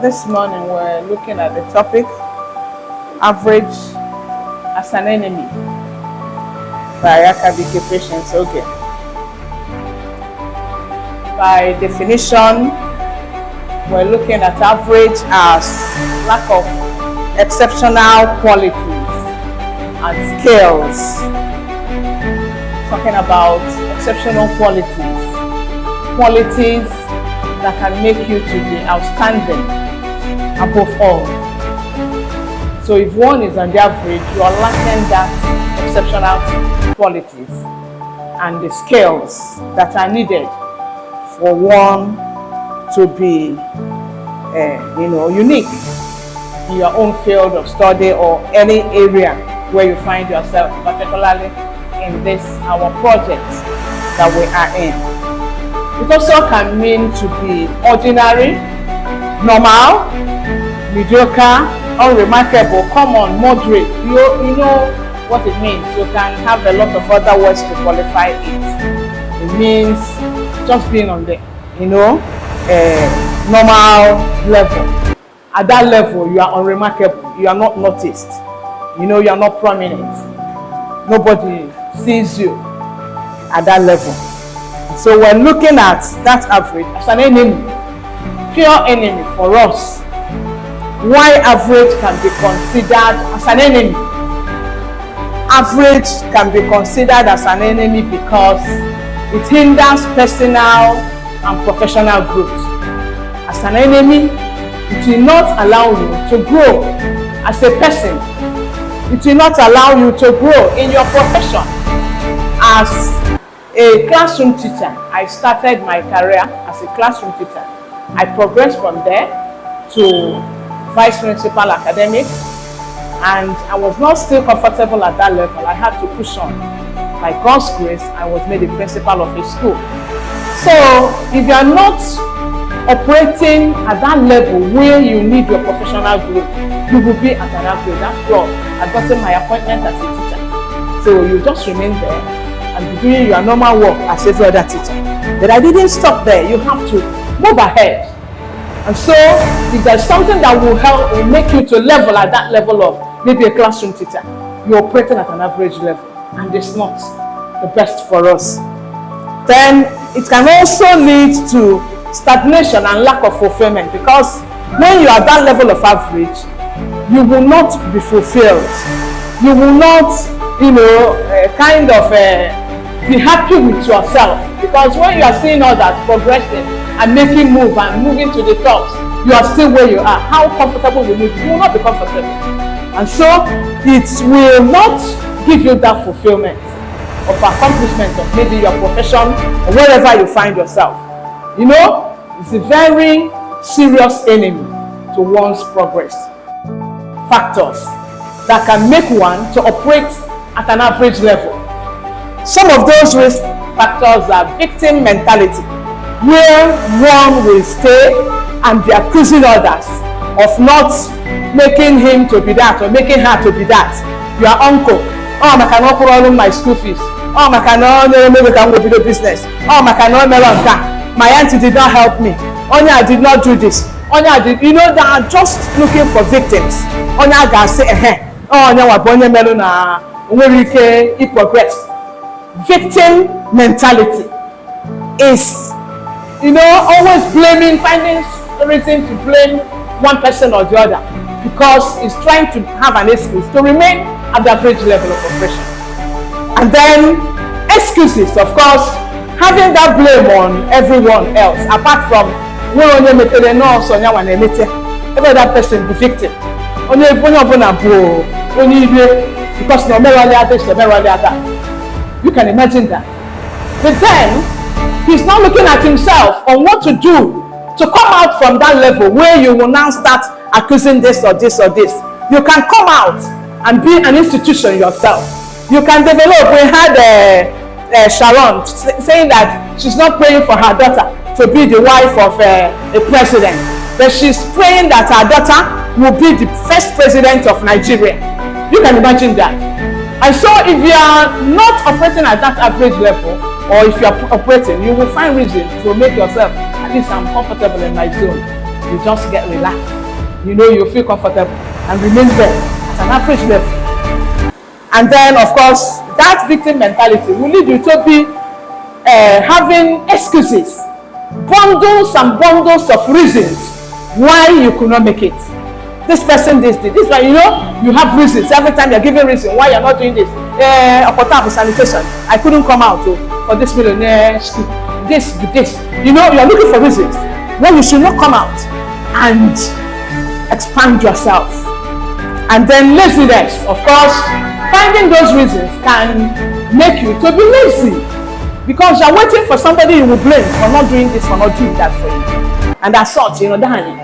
This morning we're looking at the topic average as an enemy by Akabike Patience Oge. By definition, we're looking at average as lack of exceptional qualities and skills. Talking about exceptional qualities that can make you to be outstanding above all. So if one is on the average, you are lacking that exceptional qualities and the skills that are needed for one to be unique in your own field of study or any area where you find yourself, particularly in this our project that we are in. It also can mean to be ordinary, normal, mediocre, unremarkable, common, moderate. You know what it means. You can have a lot of other words to qualify it. It means just being on the normal level. At that level, you are unremarkable. You are not noticed. You are not prominent. Nobody sees you at that level. So we're looking at that average as an enemy, pure enemy for us. Why average can be considered as an enemy? Average can be considered as an enemy because it hinders personal and professional growth. As an enemy, it will not allow you to grow as a person. It will not allow you to grow in your profession. As a classroom teacher, I started my career as a classroom teacher. I progressed from there to vice principal academics, and I was not still comfortable at that level. I had to push on. By God's grace, I was made a principal of a school. So if you are not operating at that level where you need your professional growth, you will be at an average. After all, I got my appointment as a teacher. So you just remain there and be doing your normal work as every other teacher. But I didn't stop there. You have to move ahead. And so if there's something that will make you to level at that level of maybe a classroom teacher, you're operating at an average level, and it's not the best for us. Then it can also lead to stagnation and lack of fulfillment, because when you are at that level of average, you will not be fulfilled. You will not be happy with yourself, because when you are seeing others progressing and making move and moving to the tops, you are still where you are. How comfortable will you be? You will not be comfortable, and so it will not give you that fulfillment of accomplishment of maybe your profession or wherever you find yourself. It's a very serious enemy to one's progress. Factors that can make one to operate at an average level. Some of those risk factors are victim mentality, where one will stay and be accusing others of not making him to be that or making her to be that. Your uncle, I cannot put all my school fees. I cannot go to business. My auntie did not help me. I did not do this. They are just looking for victims. Can say, progress. Victim mentality is, always blaming, finding a reason to blame one person or the other, because it's trying to have an excuse to remain at the average level of operation. And then excuses, of course, having that blame on everyone else, apart from every other person the victim. Because you can imagine that. But then he's not looking at himself on what to do to come out from that level where you will now start accusing this or this or this. You can come out and be an institution yourself. You can develop. We had Sharon saying that she's not praying for her daughter to be the wife of a president, but she's praying that her daughter will be the first president of Nigeria. You can imagine that. And so if you are not operating at that average level, or if you are operating, you will find reason to make yourself, at least I'm comfortable in my zone. you just get relaxed. You know, you feel comfortable and remain there at an average level. And then, of course, that victim mentality will lead you to be having excuses, bundles and bundles of reasons why you could not make it. This person this one, you know, you have reasons. Every time you're giving reason why you're not doing this. Sanitation, I couldn't come out for this millionaire school. This. You know, you're looking for reasons when you should not come out and expand yourself. And then laziness, of course, finding those reasons can make you to be lazy because you're waiting for somebody you will blame for not doing this, for not doing that for you. And as such, you know, darling,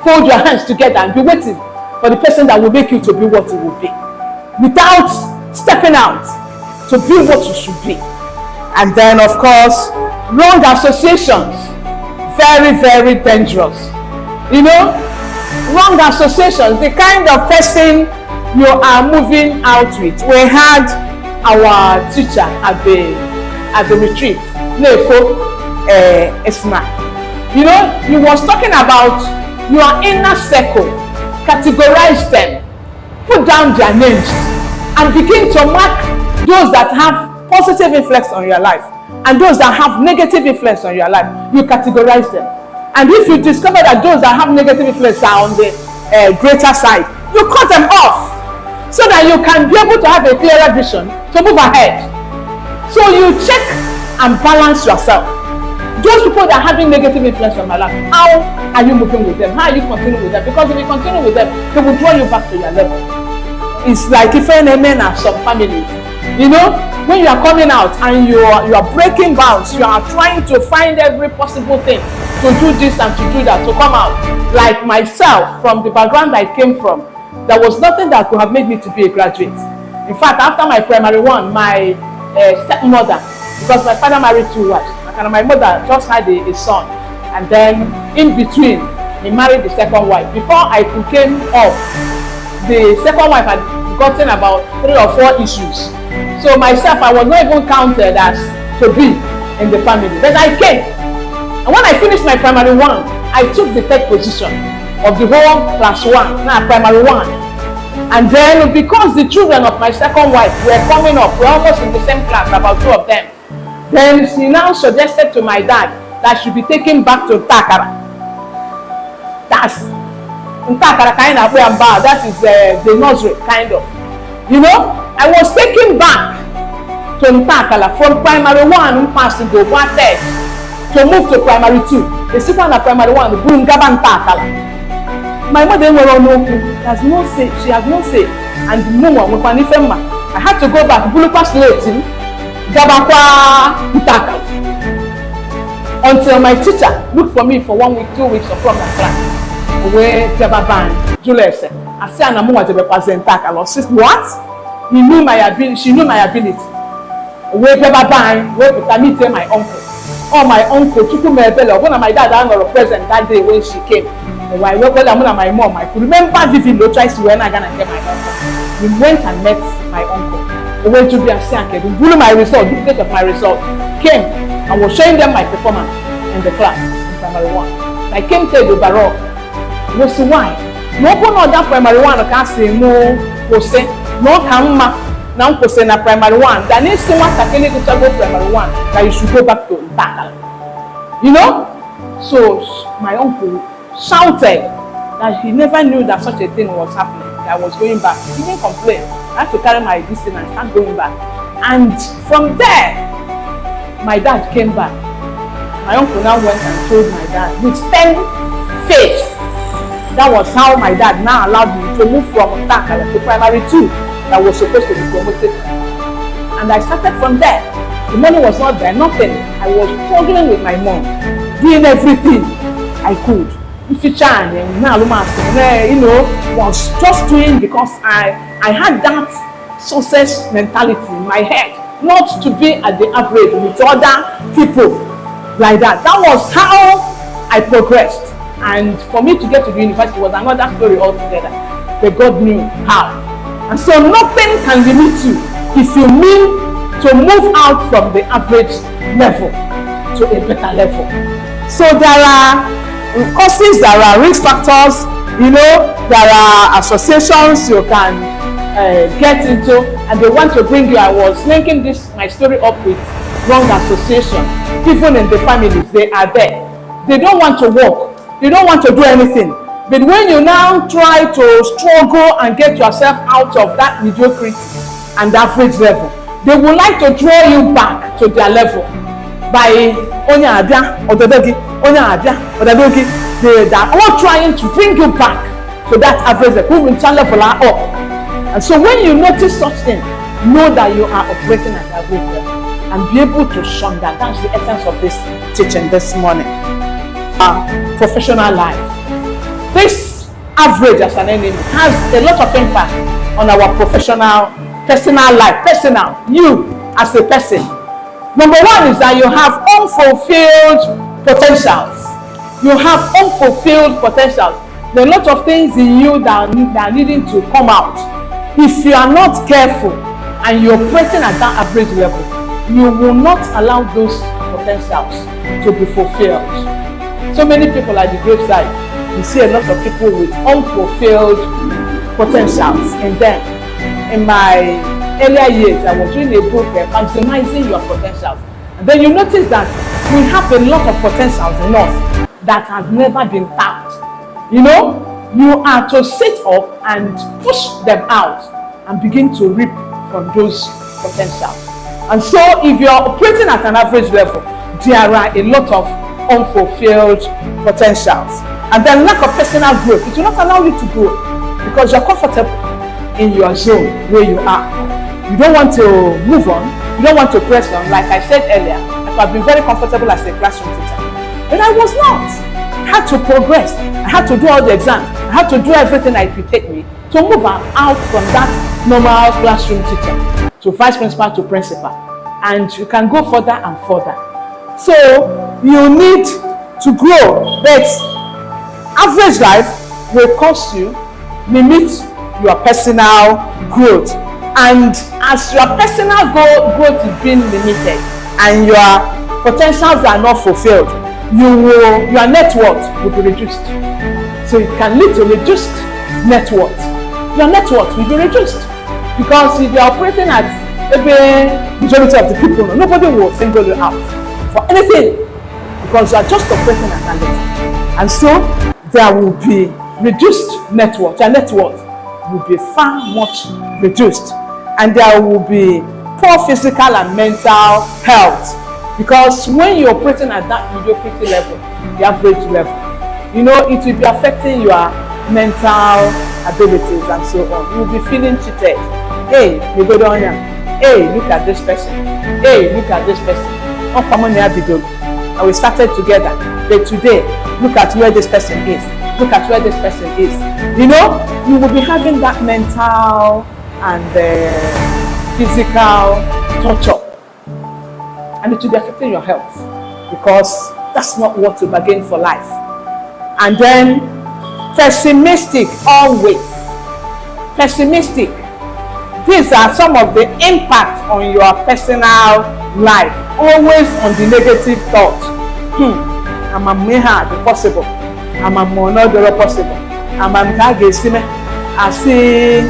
fold your hands together and be waiting for the person that will make you to be what you will be without stepping out to be what you should be. And then, of course, wrong associations, very, very dangerous. You know, wrong associations, the kind of person you are moving out with. We had our teacher at the retreat, Nefo Esma. You know, he was talking about your inner circle, categorize them, put down their names, and begin to mark those that have positive influence on your life and those that have negative influence on your life. You categorize them. And if you discover that those that have negative influence are on the greater side, you cut them off so that you can be able to have a clearer vision to move ahead. So you check and balance yourself. Those people that are having negative influence on my life, how are you moving with them? How are you continuing with them? Because if you continue with them, they will draw you back to your level. It's like if any men have some families, you know, when you are coming out and you are breaking bounds, you are trying to find every possible thing to do this and to do that, to come out. Like myself, from the background I came from, there was nothing that could have made me to be a graduate. In fact, after my primary one, my stepmother, because my father married 2 wives, and my mother just had a son, and then in between, he married the second wife. Before I came up, the second wife had gotten about 3 or 4 issues. So myself, I was not even counted as to be in the family. But I came. And when I finished my primary one, I took the 3rd position of the whole class 1, now primary 1. And then because the children of my second wife were coming up, we're almost in the same class, about 2 of them. Then she now suggested to my dad that she be taken back to Takara. That's Takara kind of where I'm about. That is the nursery, kind of. You know, I was taken back to Ntakala from primary 1 passing to 1/3 to move to primary 2. The second at primary 1, Bungaba Ntakala. My mother has no say, she has no say. And I had to go back, Bulupa Slating, Gabakwa Ntakala. Until my teacher looked for me for 1 week, 2 weeks from that class. Where Jababan, Julius said, I said, I'm going to represent Takala. She said, what? He knew my ability, she knew my ability. Where Jababan, where Petami tell my uncle. Oh, my uncle, Chukumebele, one of my dad had a present that day when she came. Why, well, my mom, I could remember vividly twice when I gonna get my uncle. We went and met my uncle. We went to be a Sianke, we blew my result, duplicate of my result, came and was showing them my performance in the class in primary 1. I came to the barrel. We said, why? No one that primary 1 can say no, no come now say na primary 1. That needs someone that can go primary 1 that you should go back to Takala. You know? So my uncle shouted that he never knew that such a thing was happening. That I was going back. He didn't complain. I had to carry my distance and start going back. And from there, my dad came back. My uncle now went and told my dad with 10 faith. That was how my dad now allowed me to move from Takala to primary 2 that was supposed to be promoted. And I started from there. The money was not there, nothing. I was struggling with my mom, doing everything I could. You know, was just doing because I had that success mentality in my head, not to be at the average with other people like that. That was how I progressed. And for me to get to the university was another story altogether. But God knew how. And so nothing can limit you if you mean to move out from the average level to a better level. So there are causes, there are risk factors, there are associations you can get into, and they want to bring you. I was linking my story up with wrong association. Even in the families, they are there. They don't want to work. They don't want to do anything. But when you now try to struggle and get yourself out of that mediocrity and average level, they would like to draw you back to their level by they are all trying to bring you back to that average level up. And so when you notice such thing, know that you are operating at average level and be able to shun that. That's the essence of this teaching this morning. Professional life. This average as an enemy has a lot of impact on our personal life. You as a person. Number one is that you have unfulfilled potentials. You have unfulfilled potentials. There are a lot of things in you that are needing to come out. If you are not careful and you're operating at that average level, you will not allow those potentials to be fulfilled. So many people at the graveside, you see a lot of people with unfulfilled potentials in them. In my earlier years, I was reading a book, Maximizing Your Potentials. And then you notice that we have a lot of potentials in us that have never been tapped. You are to sit up and push them out and begin to reap from those potentials. And so if you are operating at an average level, there are a lot of unfulfilled potentials. And then lack of personal growth, it will not allow you to grow because you're comfortable in your zone where you are. You don't want to move on, you don't want to press on. Like I said earlier, I've been very comfortable as a classroom teacher, but I was not. I had to progress, I had to do all the exams, I had to do everything it would take me to move out from that normal classroom teacher to vice principal to principal, and you can go further and further. So you need to grow, but average life will cause you limit your personal growth, and as your personal growth is being limited and your potentials are not fulfilled, your net worth will be reduced. So it can lead to reduced net worth. Your net worth will be reduced because if you are operating at the majority of the people, nobody will single you out for anything because you are just operating at that level. And so there will be reduced net worth. Your net worth will be far much reduced, and there will be poor physical and mental health because when you're operating at that mediocrity level, the average level, it will be affecting your mental abilities and so on. You will be feeling cheated. Hey, you go down here. Hey, look at this person. Hey, look at this person. And we started together. But today, look at where this person is. Look at where this person is. You will be having that mental and physical torture. And it will be affecting your health because that's not what you bargain for life. And then pessimistic always. Pessimistic. These are some of the impact on your personal life. Always on the negative thought. I'm a meha the possible. I'm a monodoro possible. I'm a mkagesime. I see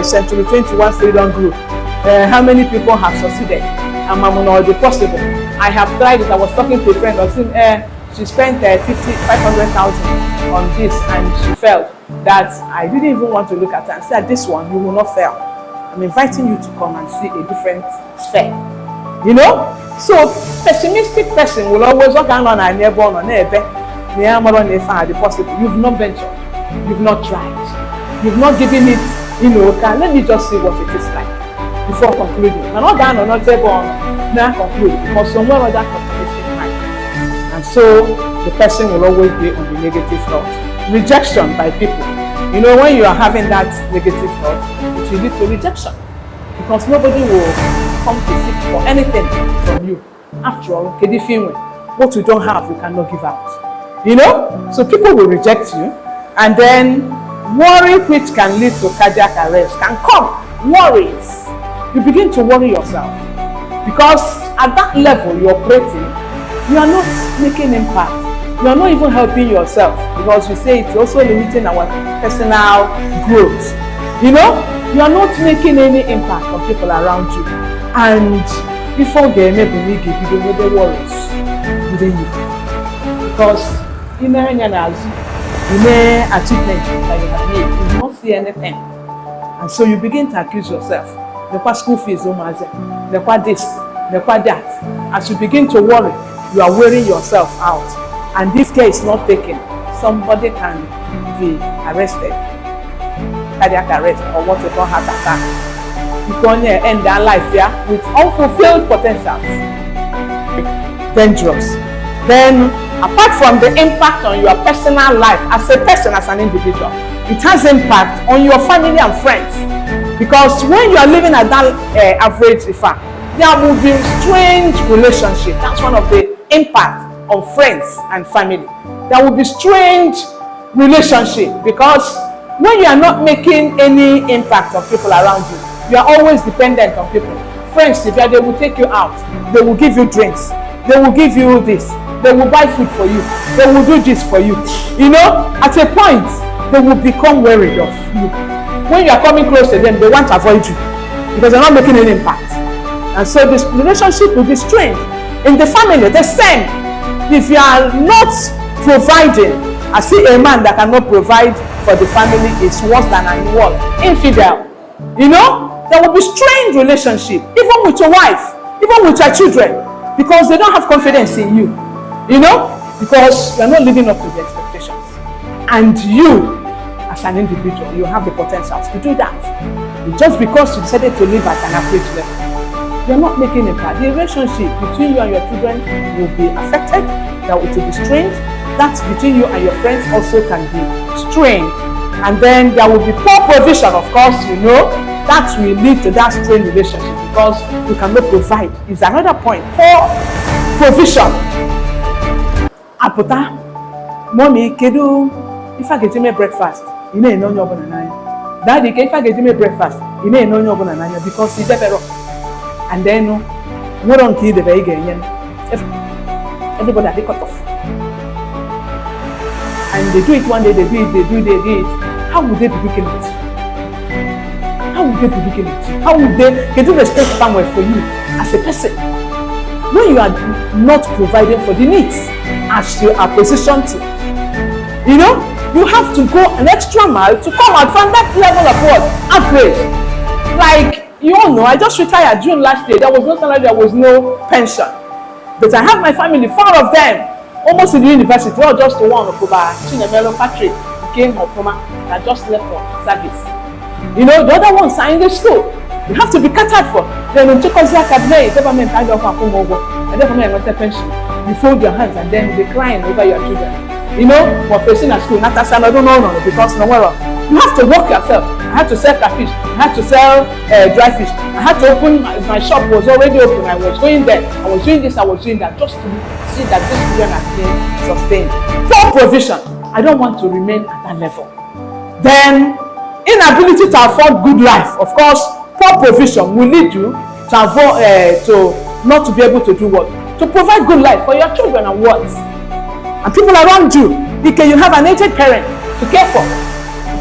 Century 21 Freedom Group. How many people have succeeded? I'm a monodoro possible. I have tried it. I was talking to a friend. I was saying, she spent 500,000 on this and she failed. That I didn't even want to look at her and said, this one you will not fail. I'm inviting you to come and see a different sphere. So pessimistic person will always walk on a neighbor on the possible. You've not ventured, you've not tried, you've not given it, let me just see what it is like before concluding. I'm not done or not able now conclude because somewhere or that optimistic mind. And so the person will always be on the negative thought. Rejection by people. When you are having that negative thought, it will lead to rejection because nobody will come to seek for anything from you. After all, what you don't have, you cannot give out. So people will reject you, and then worry, which can lead to cardiac arrest, can come. Worries. You begin to worry yourself because at that level you're operating, you are not making impact. you are not even helping yourself, because you say it's also limiting our personal growth. You know, you are not making any impact on people around you, and before getting the worries within you, because you may achievement that you have made, you do not see anything, and so you begin to accuse yourself. The school fees, the this, the that. As you begin to worry, you are wearing yourself out, and if care is not taken, somebody can be arrested, cardiac arrest, or what we call heart attack. You can end their life with unfulfilled potentials. Dangerous. Then, apart from the impact on your personal life as a person, as an individual, it has impact on your family and friends. Because when you are living at that average effect, there will be strange relationship. That's one of the impact on friends and family. There will be strange relationship, because when you are not making any impact on people around you, you are always dependent on people. Friends, if they will take you out, they will give you drinks, they will give you this, they will buy food for you, they will do this for you. You know, at a point, they will become wary of you. When you are coming close to them, they want to avoid you because they're not making any impact. And so this relationship will be strained. In the family, the same. If you are not providing, I see a man that cannot provide for the family is worse than an infidel. You know, there will be strained relationship, even with your wife, even with your children, because they don't have confidence in you. You know, because you are not living up to their expectations. And you, as an individual, you have the potential to do that. Just because you decided to live at an average level, you are not making impact. The relationship between you and your children will be affected. That will be strained. That between you and your friends also can be strained. And then there will be poor provision, of course, you know. That will lead to that strained relationship because you cannot provide. It's another point. Poor provision. Aputa, mommy, kedu, if I get you my breakfast, you know your banana. Daddy, if I get you my breakfast, you know your banana because it's better. And then, we don't kill the baby again. Everybody they cut off. And they do it one day, they do it. How would they be looking at you? How would they be looking at you? How would they do respect somewhere for you as a person? When you are not providing for the needs as you are positioned to, you know, you have to go an extra mile to come out from that level of what? Average. Like, you all know, I just retired June last year. There was no salary, there was no pension. But I have my family, 4 of them, almost in the university, all just to one of Chinemelo Patrick, came from that just left for service. You know, the other ones are in the school. You have to be catered for. Then when you take cabinet, government and government pension, you fold your hands and then they crying over your children. You know, for facing at school, not as I don't know, because nowhere. You have to work yourself. I had to sell fish. I had to sell dry fish. I had to open my shop was already open. I was going there. I was doing this. I was doing that, just to see that these children are being sustained. Poor provision. I don't want to remain at that level. Then, inability to afford good life. Of course, poor provision will lead you to avoid to not to be able to do what? To provide good life for your children and what? And people around you. Because you have an aged parent to care for.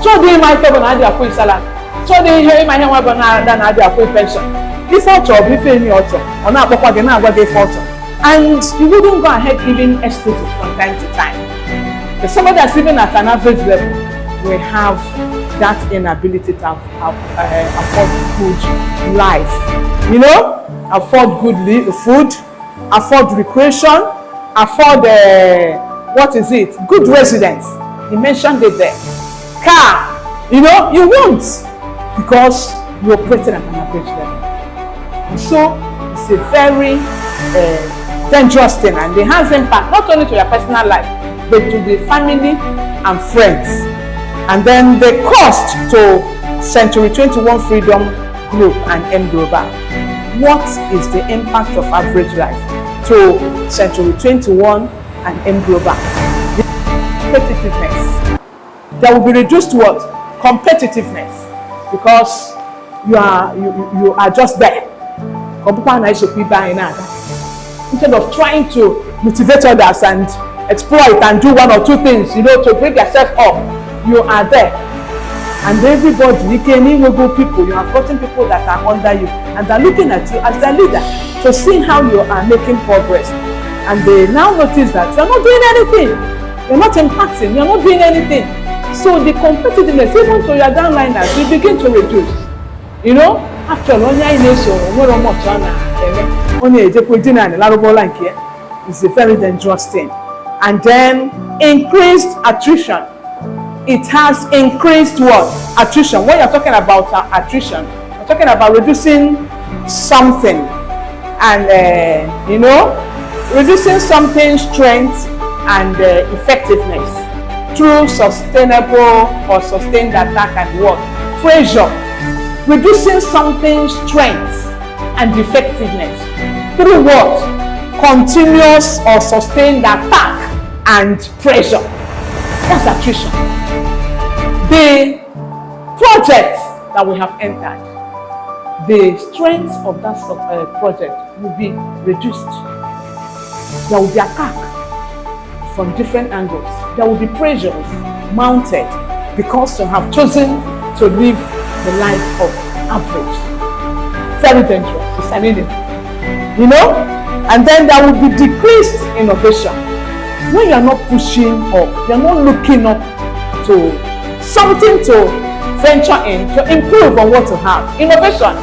So they might have an idea of salary. So they might have an idea of pension. This author, if any author, or not what they now what they author. And you wouldn't go ahead giving excuses from time to time. But somebody that's even at an average level will have that inability to afford good life. You know, afford good food, afford recreation, afford good residence. He mentioned it there. Car, you know, you won't because you're operating at an average level. And so it's a very dangerous thing, and it has impact not only to your personal life but to the family and friends. And then the cost to Century 21 Freedom Group and M Global. What is the impact of average life to Century 21 and M Global? Competitiveness. There will be reduced what? Competitiveness, because you are just there. Instead of trying to motivate others and exploit and do one or two things, to bring yourself up, you are there. And everybody, people, you have gotten people that are under you and they're looking at you as their leader to see how you are making progress. And they now notice that you're not doing anything, you're not impacting, you're not doing anything. So the competitiveness, even to your downliners, will begin to reduce. After all, it's a very dangerous thing. And then increased attrition. It has increased what? Attrition. When you're talking about attrition, you're talking about reducing something and, reducing something's strength and effectiveness through sustainable or sustained attack and what? Pressure. Reducing something's strength and effectiveness through what? Continuous or sustained attack and pressure. That's attrition. The project that we have entered, the strength of that project will be reduced. There will be attack from different angles. There will be pressures mounted because you have chosen to live the life of average. Very dangerous. It's an enemy. And then there will be decreased innovation. When you are not pushing up, you are not looking up to something to venture in, to improve on what you have. Innovation.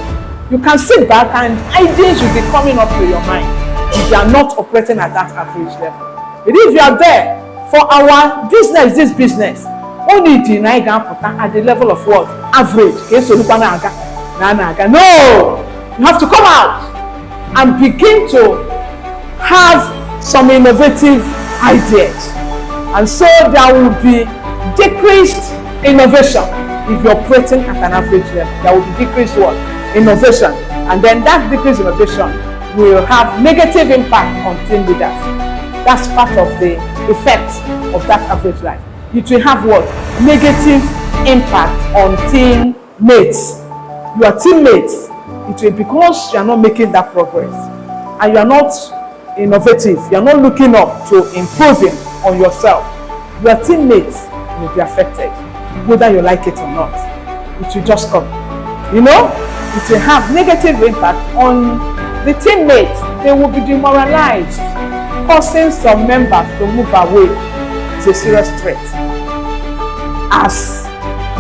You can sit back and ideas will be coming up to your mind if you are not operating at that average level. But if you are there, for our business, this business, only at the level of what? Average. No! You have to come out and begin to have some innovative ideas. And so there will be decreased innovation if you're operating at an average level. There will be decreased what? Innovation. And then that decreased innovation will have negative impact on team leaders. That's part of the effect of that average life. It will have what? Negative impact on teammates. Your teammates, it will, because you are not making that progress and you are not innovative, you are not looking up to improving on yourself, your teammates will be affected, whether you like it or not. It will just come. It will have negative impact on the teammates. They will be demoralized, causing some members to move away. It's a serious threat. As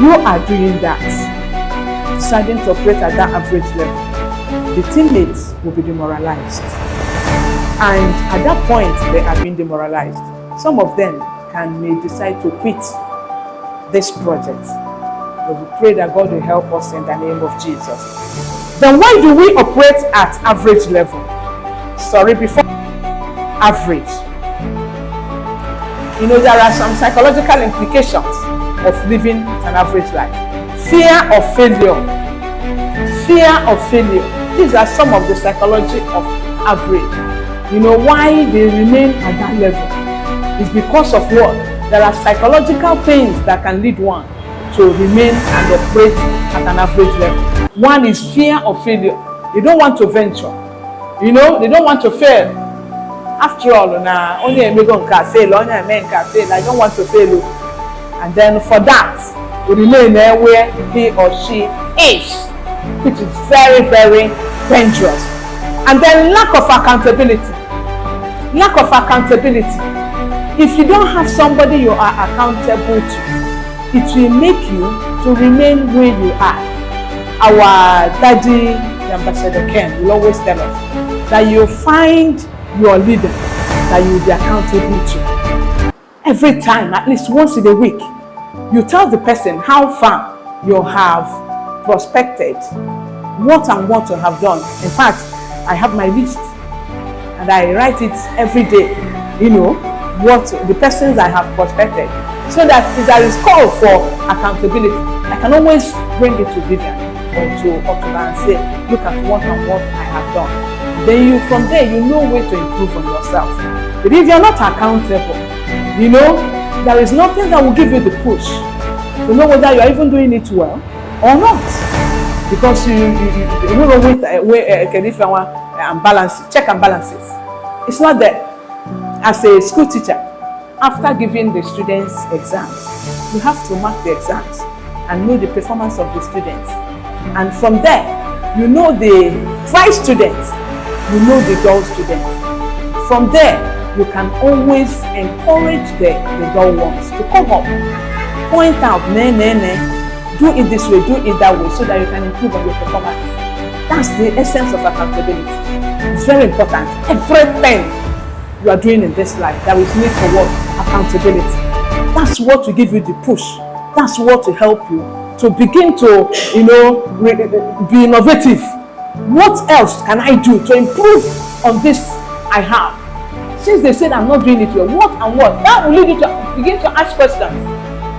you are doing that, deciding to operate at that average level, the teammates will be demoralized. And at that point, they are being demoralized. Some of them may decide to quit this project. But we pray that God will help us in the name of Jesus. Then why do we operate at average level? Before average. There are some psychological implications of living an average life. Fear of failure. Fear of failure. These are some of the psychology of average. Why they remain at that level is because of what? There are psychological things that can lead one to remain and operate at an average level. One is fear of failure. They don't want to venture. They don't want to fail. After all, only a Megan can fail, only a man can fail. I don't want to fail. And then for that, we remain there where he or she is, which is very, very dangerous. And then lack of accountability. Lack of accountability. If you don't have somebody you are accountable to, it will make you to remain where you are. Our daddy, the Ambassador Ken, will always tell us that you find your leader that you will be accountable to. Every time, at least once in a week, you tell the person how far you have prospected, what and what you have done. In fact, I have my list and I write it every day, what the persons I have prospected, so that if there is call for accountability, I can always bring it to Vivian or to Otuba and say, look at what and what I have done. Then from there, you know where to improve on yourself. But if you're not accountable, there is nothing that will give you the push to know whether you are even doing it well or not. Because you will check and balances. It's not there. As a school teacher, after giving the students exams, you have to mark the exams and know the performance of the students. And from there, you know the bright students, you know the dull students. From there, you can always encourage the dull ones to come up, point out, do it this way, do it that way, so that you can improve on your performance. That's the essence of accountability. It's very important. Everything you are doing in this life, there is need for what? Accountability. That's what will give you the push. That's what will help you to begin to, be innovative. What else can I do to improve on this I have? Since they said I'm not doing it well, what and what? That will lead you to begin to ask questions.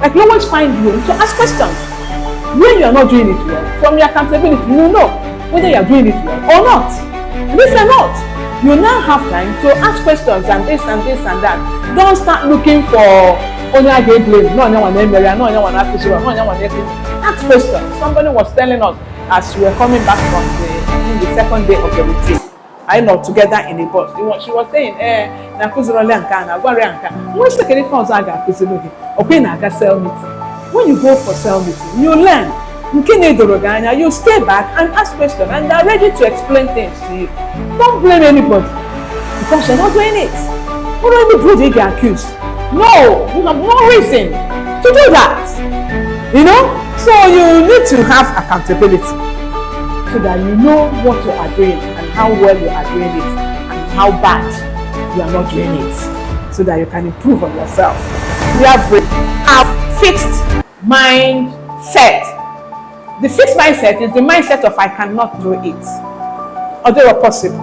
Like you always find room to ask questions. When you are not doing it well, from your accountability, you will know whether you are doing it well or not. And if you're not, you now have time to ask questions and this and this and that. Don't start looking for only I get blame. No, ask questions. Somebody was telling us as we were coming back from the second day of the retreat. I know together in a bus. She was saying, when you go for cell meeting, you learn. You stay back and ask questions, and they're ready to explain things to you. Don't blame anybody because you're not doing it. What do anybody get accused? No, you have no reason to do that. So you need to have accountability so that you know what you are doing and how well you are doing it and how bad you are not doing it, so that you can improve on yourself. We have fixed mindset. The fixed mindset is the mindset of I cannot do it, although possible.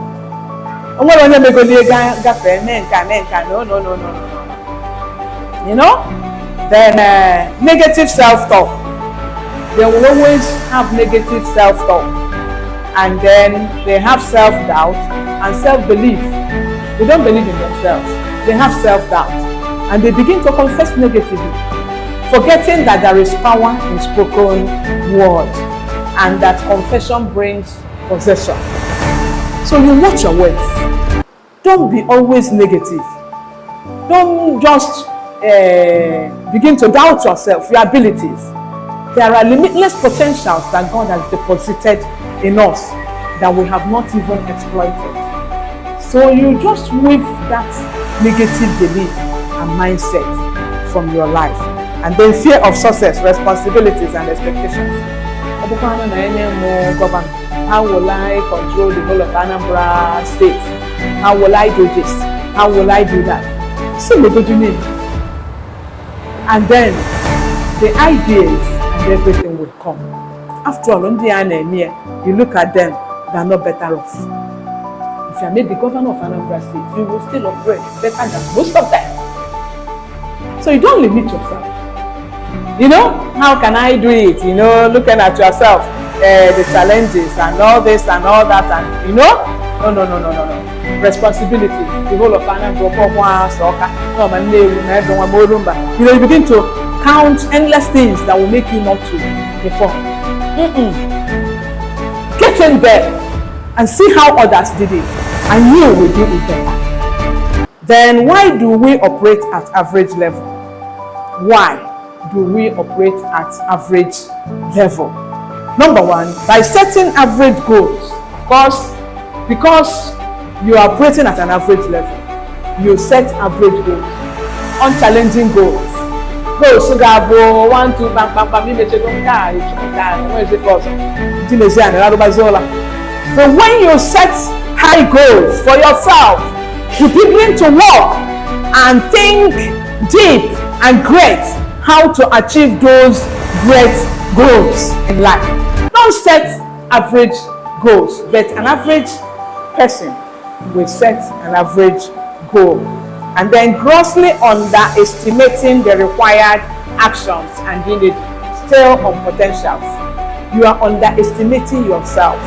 No. Then negative self-talk. They will always have negative self-talk, and then they have self-doubt and self-belief. They don't believe in themselves. They have self-doubt, and they begin to confess negatively, forgetting that there is power in spoken word and that confession brings possession. So you watch your words. Don't be always negative. Don't just begin to doubt yourself, your abilities. There are limitless potentials that God has deposited in us that we have not even exploited. So you just wave that negative belief and mindset from your life. And then fear of success, responsibilities, and expectations. How will I control the whole of Anambra State? How will I do this? How will I do that? So what do you mean? And then the ideas and everything will come. After all, when they are near, you look at them, they are not better off. If you are made the governor of Anambra State, you will still operate better than most of them. So you don't limit yourself. How can I do it? Looking at yourself, the challenges and all this and all that, and no. Responsibility. The whole of Anambra, you begin to count endless things that will make you not to perform. Get in there and see how others did it, and you will do it better. Then why do we operate at average level? Why do we operate at average level? Number one, by setting average goals. Of course, because you are operating at an average level, you set average goals, unchallenging goals. Goals so that 1, 2, bam, bam, bam, but when you set high goals for yourself, you begin to walk and think deep and great how to achieve those great goals in life. Don't set average goals, but an average person will set an average goal, and then grossly underestimating the required actions and doing it still on potentials. You are underestimating yourself.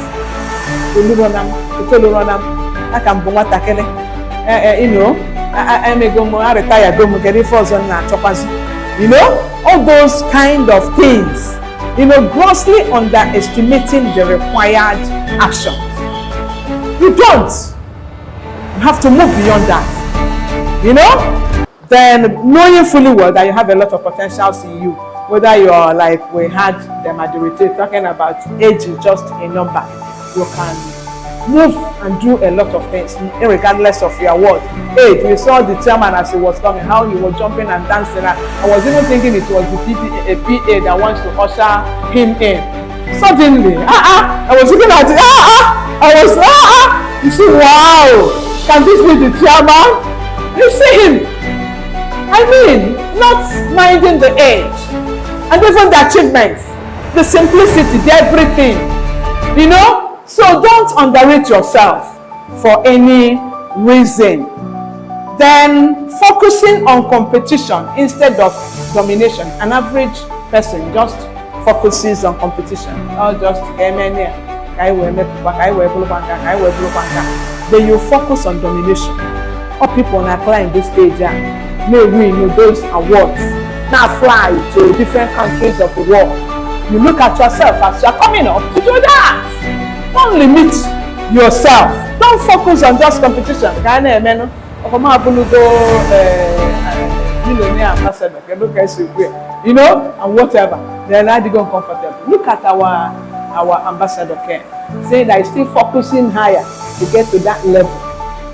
All those kind of things. Grossly underestimating the required actions. You don't. You have to move beyond that. Then knowing fully well that you have a lot of potentials in you, whether you're like we had them at the retreat talking about age is just a number. You can move and do a lot of things regardless of your what age. We saw the chairman as he was coming, how he was jumping and dancing. I was even thinking it was the PA that wants to usher him in. Suddenly, I was looking at it, you see, wow, can this be the chairman? You see him. I mean, not minding the age, and even the achievements, the simplicity, the everything, you know. So don't underrate yourself for any reason. Then focusing on competition instead of domination. An average person just focuses on competition, not just then you focus on domination. All people are climb this stage may win those awards, now fly to different countries of the world. You look at yourself as you're coming up to do that. Don't limit yourself. Don't focus on just competition. Millionaire ambassador, you know, and whatever. They're not even comfortable. Look at our ambassador Ken, saying that he's still focusing higher to get to that level.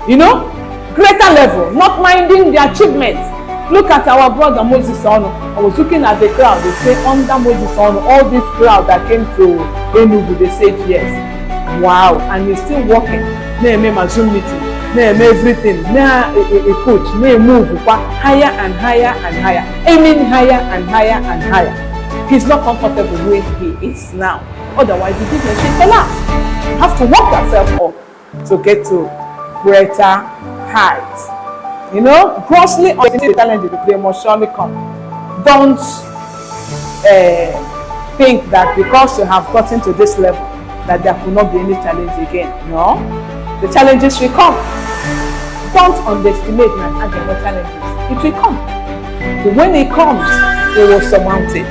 You know, greater level, not minding the achievements. Look at our brother Moses Ono. I was looking at the crowd. They say under Moses Ono, all this crowd that came to Enugu, they said yes. Wow, and he's still working. May my Zoom meeting. May everything. May a coach. May move higher and higher and higher, aiming higher and higher and higher. He's not comfortable where he is now. Otherwise, the business will collapse. You have to work yourself up to get to greater heights. You know, grossly underestimating the challenges, they must surely come. Don't think that because you have gotten to this level that there could not be any challenge again. No, the challenges will come. Don't underestimate and the challenges. It will come. But when it comes, they will surmount it.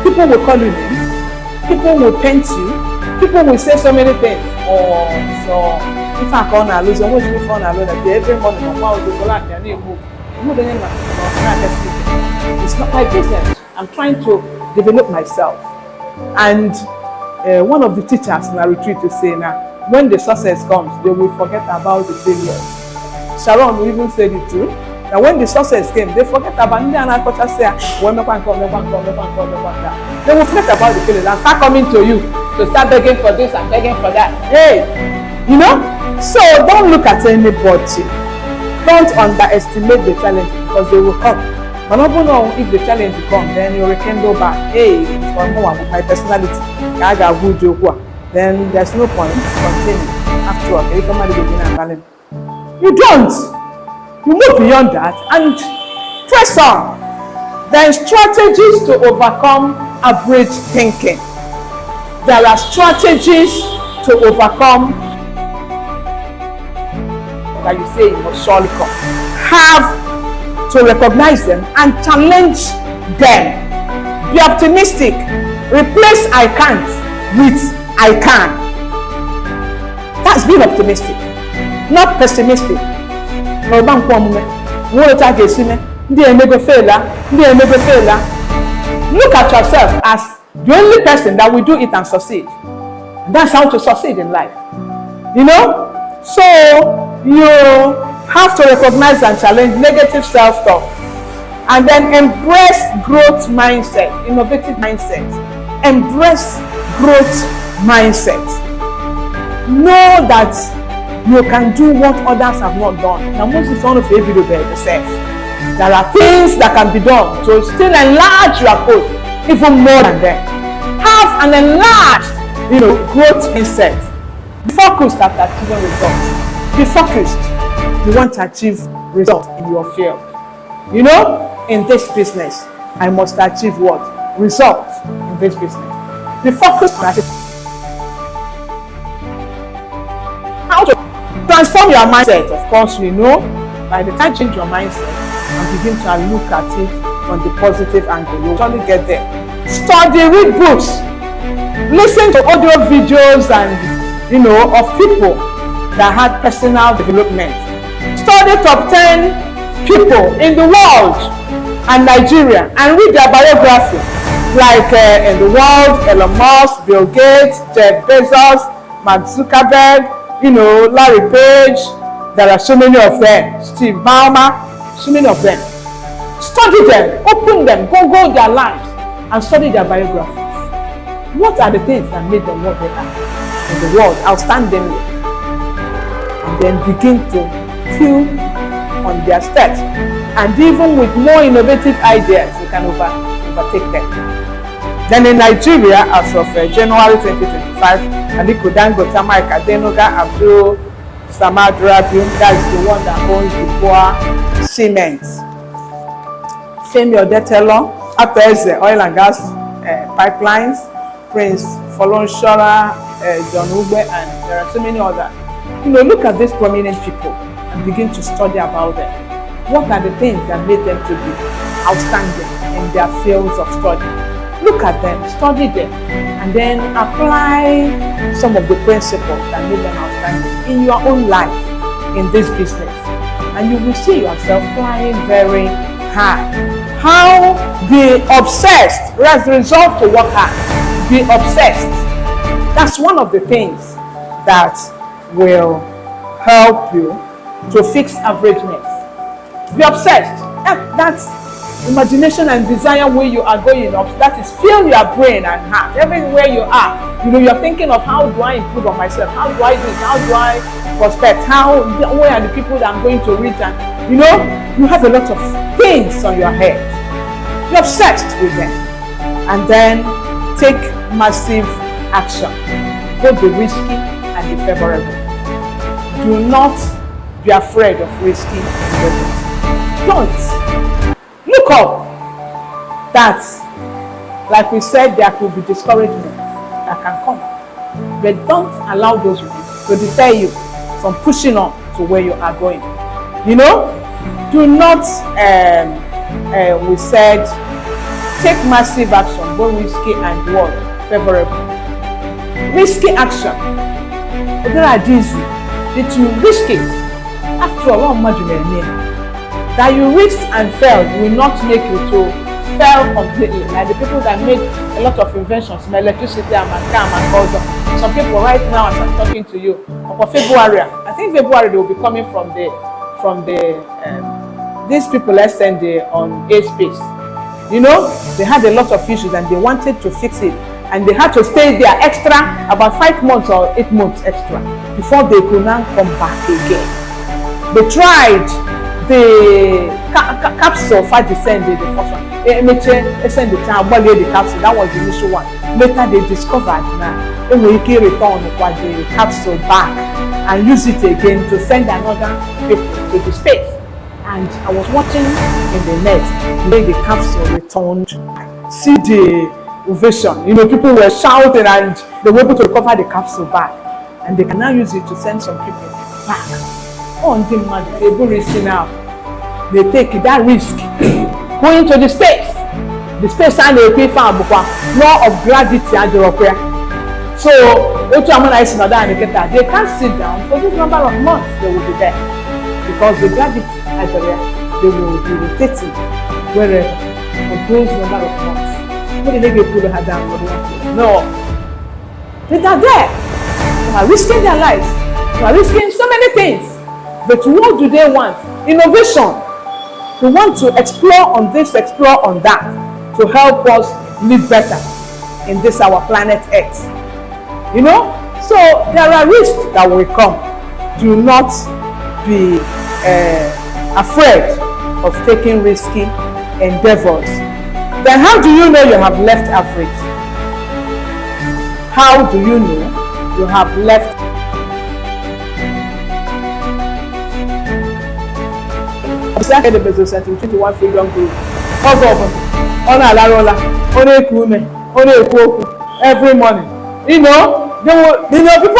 People will call you names. People will paint you. People will say so many things. Oh, so if I call now, lose almost before now, that every morning my mouth will go out there and move. It's not my business. I'm trying to develop myself. And one of the teachers in our retreat will say now, when the success comes, they will forget about the failures. Sharon will even say it too. That when the success came, they forget about the culture. Say, they will forget about the failures and start coming to you to start begging for this and begging for that. Hey, you know. So don't look at anybody. Don't underestimate the challenge because they will come. But not know if the challenge will come, then you rekindle back. Hey, for more with my personality, then there's no point continuing after all. If somebody begin and balance, you don't. You move beyond that and press on. There are strategies to overcome average thinking. There are strategies to overcome that you say you must surely come. Have to recognize them and challenge them. Be optimistic. Replace I can't with I can. That's being optimistic, not pessimistic. Look at yourself as the only person that will do it and succeed. And that's how to succeed in life. You know? So you have to recognize and challenge negative self-talk and then embrace growth mindset, innovative mindset. Embrace growth mindset. Know that you can do what others have not done. Now, most is one of you to yourself. There are things that can be done to still enlarge your growth even more than them. Have an enlarged, growth mindset. Be focused at achieving results. Be focused. You want to achieve results in your field. You know, in this business, I must achieve what? Results in this business. Be focused on achieving. How to transform your mindset? Of course, we know by the time you change your mindset and begin to look at it from the positive angle, you'll surely get there. Study, read books, listen to audio videos and of people that had personal development. Study top 10 people in the world and Nigeria and read their biography. Like in the world, Elon Musk, Bill Gates, Jeff Bezos, Mark Zuckerberg, Larry Page. There are so many of them. Steve Ballmer, so many of them. Study them, open them, Google their lives, and study their biographies. What are the things that made them what they are in the world, outstandingly? And then begin to chew on their steps. And even with more innovative ideas, you can overtake them. Then in Nigeria, as of January 2025, Aliko Dangote, Mike Adenoga, Abdul Samad Rabiu, that's the one that owns the Boa Cement. Femi Odetelo, Apes Oil and Gas Pipelines, Prince Folonshora, John Ugbe, and there are so many others. Look at these prominent people and begin to study about them. What are the things that made them to be outstanding in their fields of study? Look at them, study them, and then apply some of the principles that made them outstanding in your own life in this business. And you will see yourself flying very high. How be obsessed, resolve to work hard. Be obsessed. That's one of the things that will help you to fix averageness. Be obsessed. That's imagination and desire where you are going up. That is, fill your brain and heart. Everywhere you are, you're thinking of how do I improve on myself? How do I do it? How do I prospect? Where are the people that I'm going to reach? And you have a lot of things on your head. Be obsessed with them. And then take massive action. Both the risky and the favorable. Do not be afraid of risky endeavors. Don't. Look up that, like we said, there could be discouragement that can come. But don't allow those to deter you from pushing on to where you are going. Do not, we said, take massive action, both risky and what? Favorable. Risky action. There are easy. That you risk it. After all, that you risk and fail will not make you to fail completely. Like the people that make a lot of inventions, electricity and also. Some people right now, as I'm talking to you, for February, I think February they will be coming from these people let's send on airspace. They had a lot of issues and they wanted to fix it, and they had to stay there extra about 5 months or 8 months extra before they could now come back again. They tried the capsule for descended the first one. They send the capsule. That was the initial one. Later they discovered that we can return the capsule back and use it again to send another people to the space. And I was watching in the net when the capsule returned. See the ovation. People were shouting and they were able to recover the capsule back, and they can now use it to send some people back. On the man, they go risky now. They take that risk going to the space. The space and they pay for law of gravity and the repair. So they can't sit down for this number of months. They will be there because the gravity at the rear, they will be rotating wherever for those number of months. What did they get put her down? No, they are there. They are risking their lives. They are risking so many things. But what do they want? Innovation. We want to explore on this, explore on that, to help us live better in this our planet Earth. So there are risks that will come. Do not be afraid of taking risky endeavors. Then how do you know you have left average? How do you know you have left the business at 21 Freedom Group? Every morning. People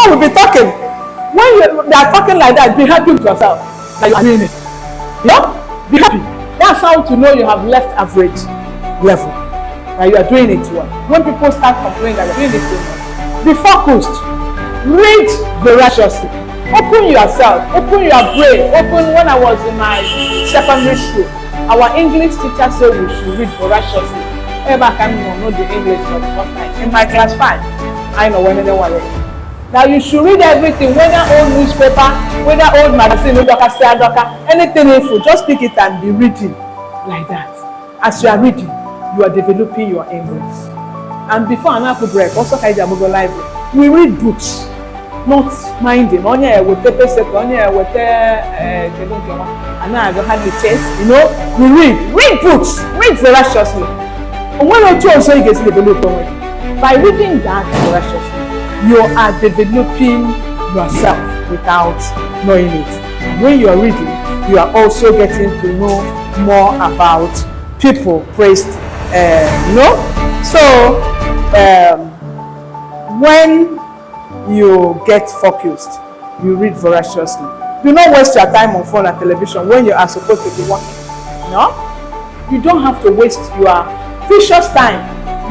will be talking. When they are talking like that, be happy with yourself that you are doing it. Be happy. That's how to know you have left average level, that you are doing it well. When people start complaining that you're doing it well, be focused. Read voraciously. Open yourself, open your brain, open. When I was in my secondary school, our English teacher said we should read voraciously. Ever can know the English for the first time. In my class 5, I know when they were. Now you should read everything, whether old newspaper, whether old magazine, anything info, just pick it and be reading like that. As you are reading, you are developing your English. And before an apple break, also Kaija Library, we read books, not minding. Only with paper set, only with and now I don't have the chance, we read books, read voraciously. And when you also get developed by reading that voraciously, you are developing yourself without knowing it. And when you are reading, you are also getting to know more about people. So when you get focused, you read voraciously. Do not waste your time on phone and television when you are supposed to be working. No, you don't have to waste your precious time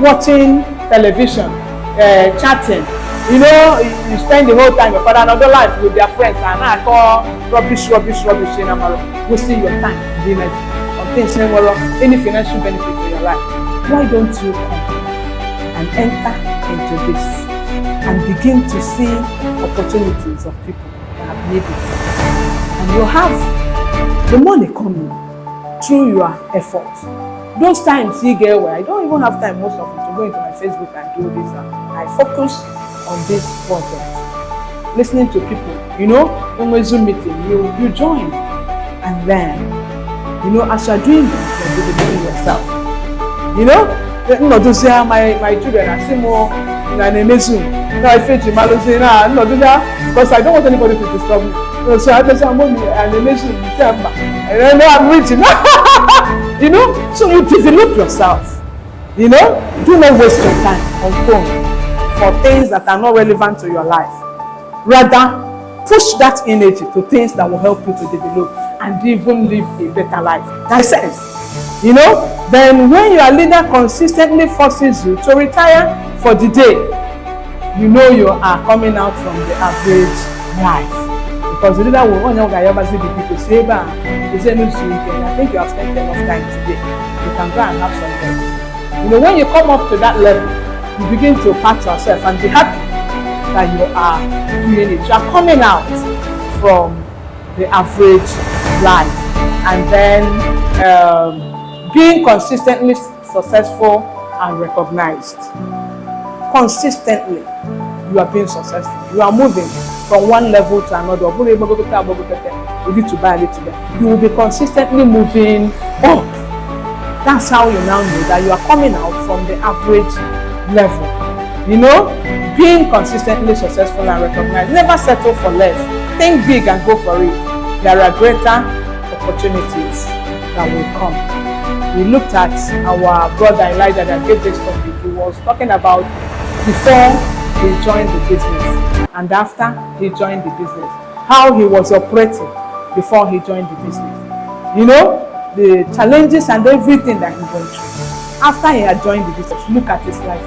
watching television, chatting. You spend the whole time, your father another life with their friends, and I call rubbish, wasting your time doing it on things any financial benefit to your life. Why don't you come and enter into this and begin to see opportunities of people that have made it, and you have the money coming through your effort. Those times you get where I don't even have time most of it to go into my Facebook and do this. I focus on this project, listening to people. In a Zoom meeting, you join and learn. As you are doing that, you are developing yourself. My children are saying more in an Zoom. Now I feel to say, no, do that because I don't want anybody to disturb me. So I say, I'm going to an Zoom in December. And I know I'm reaching. So you develop yourself. Do not waste your time on phone for things that are not relevant to your life. Rather, push that energy to things that will help you to develop and even live a better life. That sense. Then when your leader consistently forces you to retire for the day, you are coming out from the average life. Because the leader will ever see the people say, I think you have spent enough time today. You can go and have some rest. When you come up to that level, you begin to pat yourself and be happy that you are doing it. You are coming out from the average life, and then being consistently successful and recognized. Consistently, you are being successful. You are moving from one level to another. You need to buy a little bit. You will be consistently moving up. That's how you now know that you are coming out from the average level. Being consistently successful and recognized. Never settle for less. Think big and go for it. There are greater opportunities that will come. We looked at our brother Elijah that gave this topic. He was talking about before he joined the business and after he joined the business. How he was operating before he joined the business. The challenges and everything that he went through. After he had joined the business, look at his life.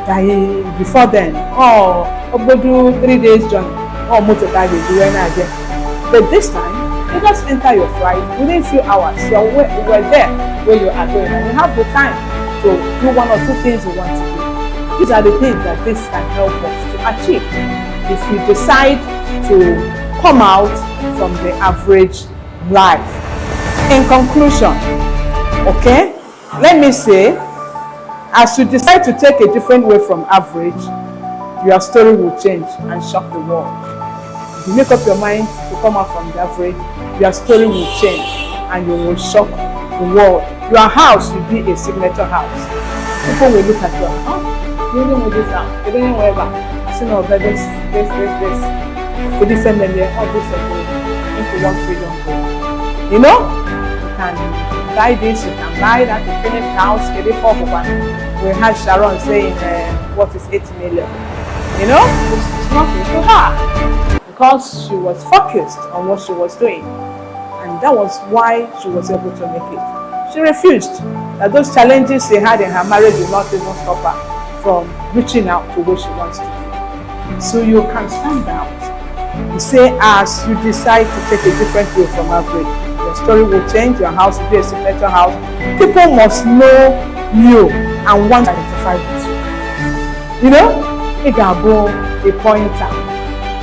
That before then, do 3 days journey, motor do again. But this time, you just enter your flight within a few hours. You were there where you are going, and you have the time to do 1 or 2 things you want to do. These are the things that this can help us to achieve if we decide to come out from the average life. In conclusion, let me say, as you decide to take a different way from average, your story will change and shock the world. If you make up your mind to come out from the average, your story will change and you will shock the world. Your house will be a signature house. People will look at you, you don't know this house, you don't know whatever. I say, no, but this. The different than all this into one freedom goal. You can buy this, you can buy that, you finish house, get it for one. We had Sharon saying, what is 8 million? It's nothing to her because she was focused on what she was doing, and that was why she was able to make it. She refused. That those challenges she had in her marriage did not even stop her from reaching out to what she wants to do. So you can stand out He say, as you decide to take a different way from average, your story will change, your house will be a signature house. People must know you and want to identify with you. You know, Igabo, a pointer.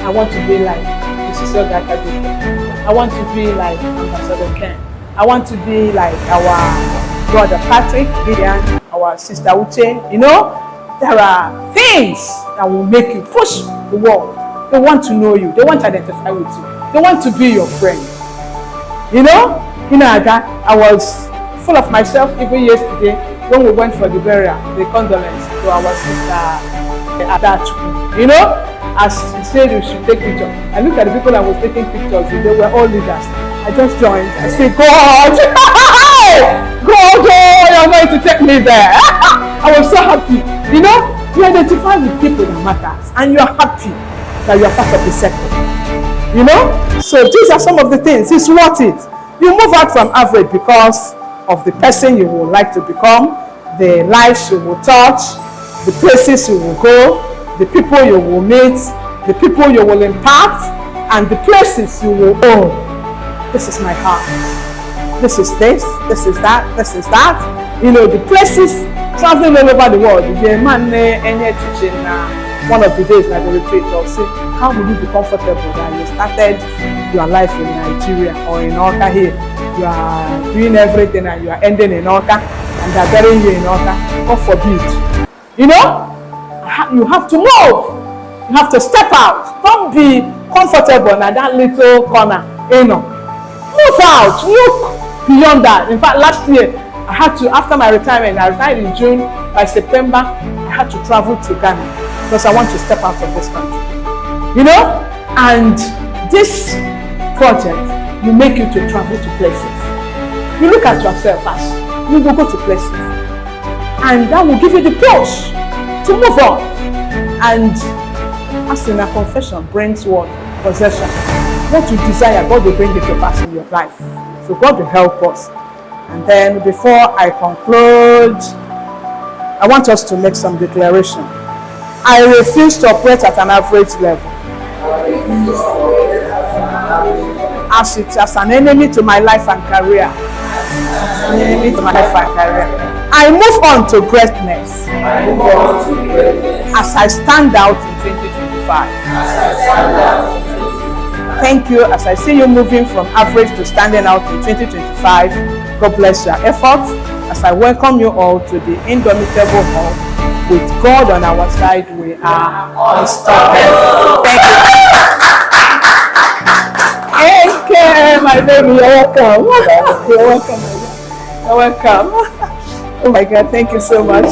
I want to be like Mrs. Ogata Dike. I want to be like Ambassador Ken. I want to be like our brother Patrick, Gideon, our sister Uche. You know, there are things that will make you push the world. They want to know you. They want to identify with you. They want to be your friend. You know, I was full of myself even yesterday when we went for the burial, the condolence to our sister Adachu. You know, as he said we should take pictures. I looked at the people I was taking pictures with. They were all leaders. I just joined. I said, God, God, you're going to take me there. I was so happy. You know, you identify with people that matters, and you're happy that you're part of the circle. You know, so these are some of the things. It's worth it. You move out from average because of the person you would like to become, the lives you will touch, the places you will go, the people you will meet, the people you will impact, and the places you will own. This is my heart. This is this is that, this is that. You know, the places traveling all over the world. The man any teaching one of the days at the retreat, I'll say, how will you be comfortable that you started your life in Nigeria or in Oka here? You are doing everything and you are ending in Oka, and they're burying you in Oka. God forbid. You know, you have to move. You have to step out. Don't be comfortable in that little corner. You know, move out. Look beyond that. In fact, last year I had to, after my retirement, I retired in June. By September, I had to travel to Ghana because I want to step out of this country. You know, and this project will make you to travel to places. You look at yourself as you will go to places, and that will give you the push to move on. And as in a confession brings what? Possession. What you desire, God will bring it to pass in your life. So God will help us. And then before I conclude, I want us to make some declaration. I refuse to operate at an average level. As it as an enemy to my life and career. An enemy to my life and career. I move on to greatness. As I stand out in 2025. Thank you. As I see you moving from average to standing out in 2025, God bless your efforts. As I welcome you all to the Indomitable Hall. With God on our side, we are unstoppable. Thank you, my baby. You're welcome. You're welcome. You're welcome. Oh my God, thank you so much.